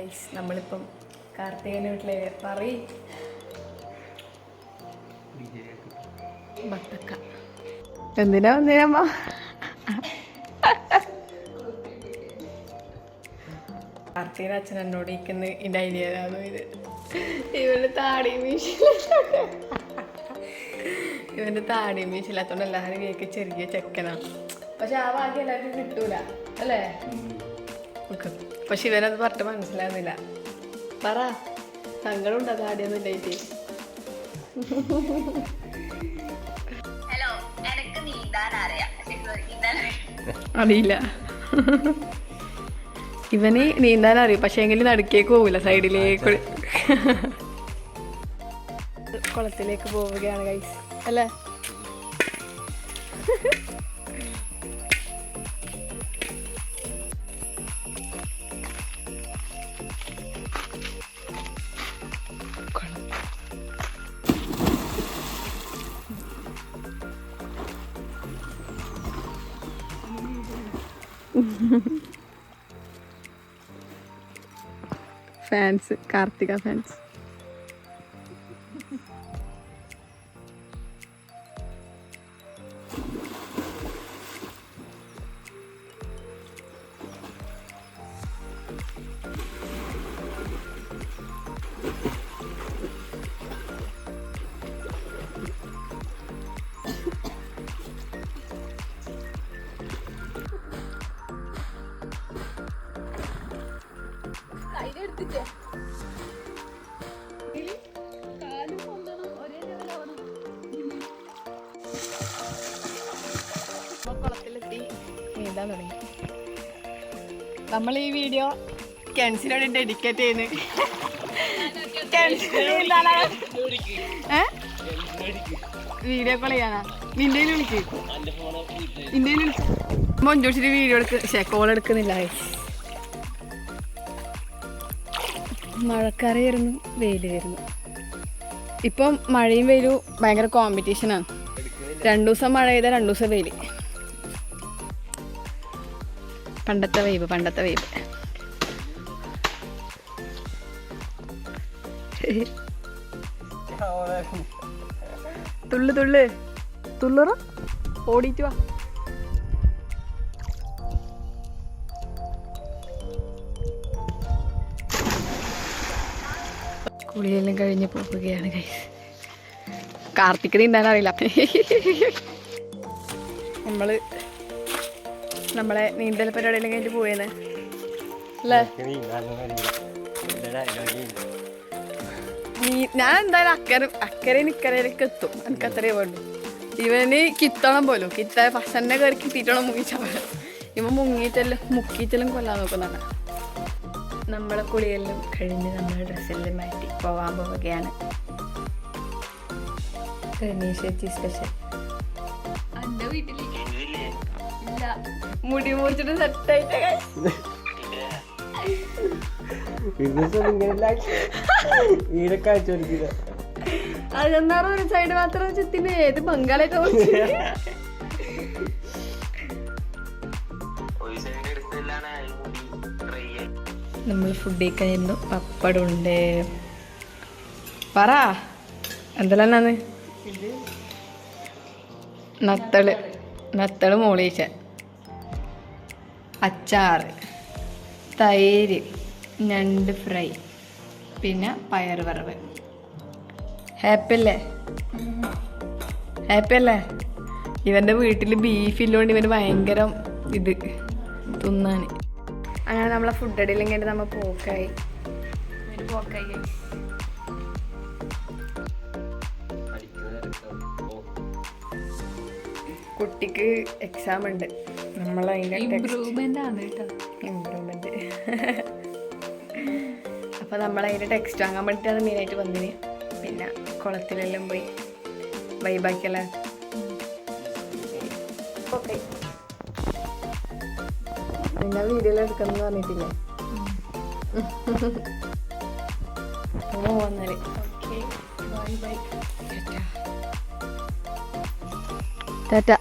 Guys, നമ്മളിപ്പം കാർത്തികേയൻ്റെ വീട്ടിലേക്ക് പറയും ബത്തക്ക. എന്തിനാ വന്നേമ്മ? കാർത്തികയുടെ അച്ഛൻ എന്നോട് ഇരിക്കുന്ന ഇതിൻ്റെ ഐഡിയ ഇത് ഇവൻ്റെ താടിയും ഇവൻ്റെ താടിയും മീശില്ലാത്തോണ്ട് എല്ലാവരും കേക്ക് ചെറിയ ചെക്കനാണ്. പക്ഷെ ആ ഭാഗ്യം എല്ലാവർക്കും കിട്ടൂല അല്ലേ? പക്ഷെ ഇവനത് പറഞ്ഞിട്ട് മനസ്സിലാകുന്നില്ല. പറ, സങ്കടം ഉണ്ടോ താടിയൊന്നും ഇല്ലായിട്ട്? അറിയില്ല. ഇവന് നീന്താൻ അറിയും, പക്ഷെ എങ്കിലും നടുക്കേക്ക് പോവില്ല, സൈഡിലേക്ക് കുളത്തിലേക്ക് പോവുകയാണ് ഗൈസ് അല്ലേ? Fans, Karthika fans. കുളത്തിലെത്തി നീന്താൻ തുടങ്ങി. നമ്മൾ ഈ വീഡിയോ കെൻസിനോട് ഡെഡിക്കേറ്റ് ചെയ്യുന്നു. വീഡിയോ കോൾ ചെയ്യാനാ? നിന്റെ വിളിക്ക്, നിന്റെ വിളിച്ച് മൊഞ്ചോടിച്ചിട്ട് വീഡിയോ എടുക്ക്. കോൾ എടുക്കുന്നില്ല. മഴക്കാറ് വരുന്നു, വെയിൽ വരുന്നു. ഇപ്പം മഴയും വെയിലും ഭയങ്കര കോമ്പറ്റീഷനാണ്. 2 ദിവസം മഴ ചെയ്താൽ 2 ദിവസം വെയിൽ. പണ്ടത്തെ വൈബ്, പണ്ടത്തെ വൈബ്. തുള്ളു തുള്ളു തുള്ളുറ ഓടിച്ചു വാ. കുളിയെല്ലാം കഴിഞ്ഞ് പോവുകയാണ് ഗൈസ്. കാർത്തിക് നീന്താൻ അറിയില്ല. നമ്മളെ നീന്തൽ പരിപാടിയെല്ലാം കഴിഞ്ഞിട്ട് പോയേന്ന് അല്ലേ? ഞാൻ എന്തായാലും അക്കരെ ഇക്കരയിലേക്ക് എത്തും. എനിക്ക് അത്രയേ വേണ്ടു. ഇവന് കിത്തണം പോലും, കിത്ത ഫസന്നെ കയറി കിട്ടിയിട്ടോണം മുങ്ങിച്ചാൽ. ഇവൻ മുക്കിയിട്ടെല്ലാം കൊല്ലാൻ നോക്കുന്നതാണ്. നമ്മളെ കുളിയെല്ലാം കഴിഞ്ഞ് നമ്മൾ ഡ്രസ്സെല്ലാം മാറ്റി പോവാൻ പോവുകയാണ്. സ്പെഷ്യൽ എൻ്റെ വീട്ടിൽ ഇല്ല, മുടി മുറിച്ചിട്ട് സെറ്റായിട്ട് അതെന്നാറോ ഒരു സൈഡ് മാത്രം ചെത്തിന് ഏത് ബംഗാളൊക്കെ നമ്മൾ ഫുഡ് കഴിക്കുന്നു. പപ്പടമുണ്ട്. പറ എന്തെല്ലാന്ന്? നത്തള് മോളീച്ച, അച്ചാറ്, തൈര്, ഞണ്ട് ഫ്രൈ, പിന്നെ പയർ വറവ്. ഹാപ്പി അല്ലേ? ഹാപ്പി അല്ലേ? ഇവൻ്റെ വീട്ടിൽ ബീഫില്ലോണ്ട് ഇവന് ഭയങ്കര ഇത് തിന്നാൻ. അങ്ങനെ നമ്മളെ ഫുഡ് അടിയിലും കഴിഞ്ഞിട്ട് നമ്മൾ പോക്കായി. കുട്ടിക്ക് എക്സാം ഉണ്ട്. നമ്മളതിൻ്റെ ഇമ്പ്രൂവ്മെന്റ്. അപ്പോൾ നമ്മളതിൻ്റെ ടെക്സ്റ്റ് വാങ്ങാൻ വേണ്ടിയിട്ടാണ് മെയിനായിട്ട് വന്നിന്. പിന്നെ കുളത്തിലെല്ലാം പോയി വൈബാക്കിയല്ലേ. ഓക്കെ, പിന്നെ വീഡിയോയിൽ എടുക്കണം പറഞ്ഞിട്ടില്ലേ? വന്നാല് ഓക്കെ, ബൈ ബൈ, ടാറ്റ.